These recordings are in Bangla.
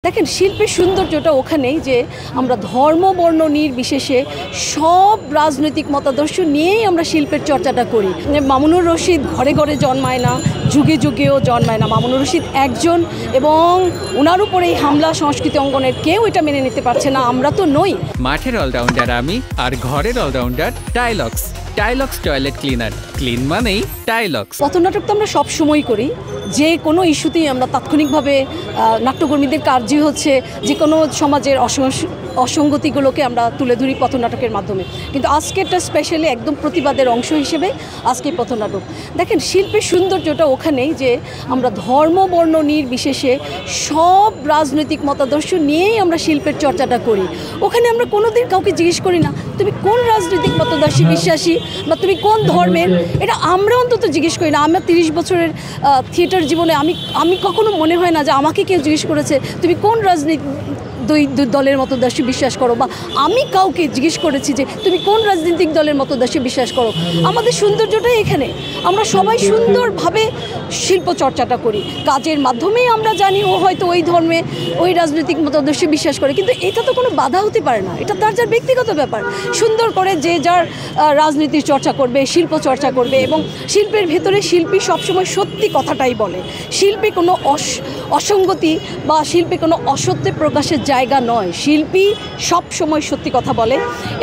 দেখেন শিল্পের সৌন্দর্যটা ওখানেই যে আমরা ধর্ম বর্ণ নির্বিশেষে সব রাজনৈতিক মতাদর্শ নিয়েই আমরা শিল্পের চর্চাটা করি। মামুনুর রশিদ ঘরে ঘরে জন্মায় না, যুগে যুগেও জন্মায় না। মামুনুর রশিদ একজন এবং ওনার উপরে এই হামলা সংস্কৃতি অঙ্গনের কেউ এটা মেনে নিতে পারছে না। আমরা তো নই। মাঠের অলরাউন্ডার আমি আর ঘরের allrounder Tylox. Tylox toilet cleaner, clean মানেই টাইলক্স। পথনাটক তো আমরা সবসময় করি, যে কোনো ইস্যুতেই আমরা তাৎক্ষণিকভাবে নাট্যকর্মীদের কার্য হচ্ছে যে কোনো সমাজের অসঙ্গতিগুলোকে আমরা তুলে ধরি পথনাটকের মাধ্যমে। কিন্তু আজকেরটা স্পেশালি একদম প্রতিবাদের অংশ হিসেবে আজকে পথনাটক। দেখেন শিল্পের সৌন্দর্যটা ওখানেই যে আমরা ধর্ম বর্ণ নির্বিশেষে সব রাজনৈতিক মতাদর্শ নিয়েই আমরা শিল্পের চর্চাটা করি। ওখানে আমরা কোনোদিন কাউকে জিজ্ঞেস করি না তুমি কোন রাজনৈতিক মতাদর্শে বিশ্বাসী বা তুমি কোন ধর্মের, এটা আমরা অন্তত জিজ্ঞেস করি না। আমার 30 বছরের থিয়েটার জীবনে আমি কখনো মনে হয় না যে আমাকে কেউ জিজ্ঞেস করেছে তুমি কোন রাজনীতি দলের মতদর্শে বিশ্বাস করো, বা আমি কাউকে জিজ্ঞেস করেছি যে তুমি কোন রাজনৈতিক দলের মতদর্শে বিশ্বাস করো। আমাদের সৌন্দর্যটাই এখানে, আমরা সবাই সুন্দরভাবে শিল্প চর্চাটা করি। কাজের মাধ্যমেই আমরা জানি ও হয়তো ওই ধর্মে ওই রাজনৈতিক মতদর্শে বিশ্বাস করে, কিন্তু এটা তো কোনো বাধা হতে পারে না। এটা তার যার ব্যক্তিগত ব্যাপার। সুন্দর করে যে যার রাজনীতির চর্চা করবে, শিল্প চর্চা করবে, এবং শিল্পের ভেতরে শিল্পী সবসময় সত্যি কথাটাই বলে। শিল্পী কোনো অসঙ্গতি বা শিল্পী কোনো অসত্যে প্রকাশের জায়গা নয়। শিল্পী সব সময় সত্যি কথা বলে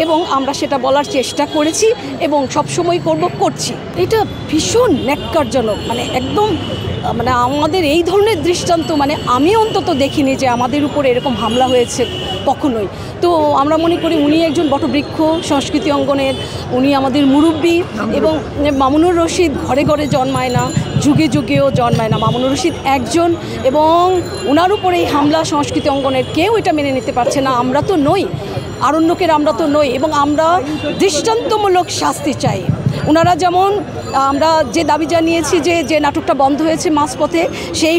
এবং আমরা সেটা বলার চেষ্টা করেছি এবং সব সময় করছি। এটা ভীষণ ন্যাক্কারজনক, একদম আমাদের এই ধরনের দৃষ্টান্ত আমি অন্তত দেখিনি যে আমাদের উপরে এরকম হামলা হয়েছে কখনোই। তো আমরা মনে করি উনি একজন বটবৃক্ষ সংস্কৃতি অঙ্গনের, উনি আমাদের মুরব্বী, এবং মামুনুর রশিদ ঘরে ঘরে জন্মায় না, যুগে যুগেও জন্মায় না। মামুনুর রশিদ একজন এবং ওনার উপরে এই হামলা সংস্কৃতি অঙ্গনের কেউ এটা মেনে নিতে পারছে না। আমরা তো নই, আরণ্যকের আমরা তো নই, এবং আমরা দৃষ্টান্তমূলক শাস্তি চাই। ওনারা যেমন আমরা যে দাবি জানিয়েছি যে নাটকটা বন্ধ হয়েছে মাঝপথে, সেই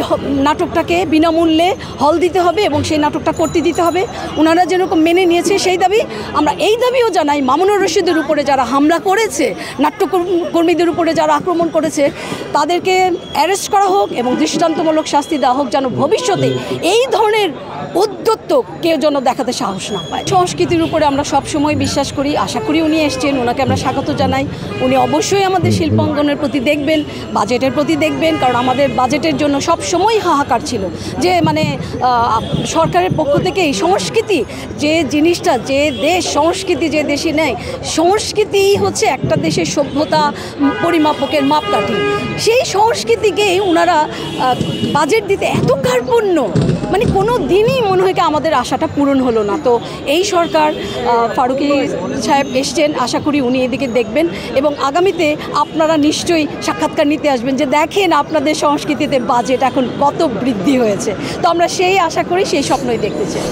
নাটকটাকে বিনামূল্যে হল দিতে হবে এবং সেই নাটকটা করতে দিতে হবে। ওনারা যেরকম মেনে নিয়েছে সেই দাবি, আমরা এই দাবিও জানাই মামুনুর রশিদের উপরে যারা হামলা করেছে, নাট্যকর্মীদের উপরে যারা আক্রমণ করেছে, তাদেরকে অ্যারেস্ট করা হোক এবং দৃষ্টান্তমূলক শাস্তি দেওয়া হোক, যেন ভবিষ্যতে এই ধরনের উদ্যত্ত কেউ যেন দেখাতে সাহস না পায়। সংস্কৃতির উপরে আমরা সবসময় বিশ্বাস করি। আশা করি উনি এসছেন, ওনাকে আমরা স্বাগত জানাই। উনি অবশ্যই আমাদের শিল্পাঙ্গনের প্রতি দেখবেন, বাজেটের প্রতি দেখবেন, কারণ আমাদের বাজেটের জন্য সব সময় হাহাকার ছিল যে সরকারের পক্ষ থেকে এই সংস্কৃতি যে জিনিসটা, যে দেশ সংস্কৃতি যে দেশে নেয়, সংস্কৃতিই হচ্ছে একটা দেশের সভ্যতা পরিমাপকের মাপকাঠি। সেই সংস্কৃতিকেই ওনারা বাজেট দিতে এত কার্পণ্য, কোনো দিনই মনে হয় আমাদের আশাটা পূরণ হলো না। তো এই সরকার, ফারুকী সাহেব এসছেন, আশা করি উনি এদিকে দেখবেন এবং আগামীতে আপনারা নিশ্চয়ই সাক্ষাৎকার নিতে আসবেন যে দেখেন আপনাদের সংস্কৃতিতে বাজেট এখন কত বৃদ্ধি হয়েছে। তো আমরা সেই আশা করি, সেই স্বপ্নই দেখতে চাই।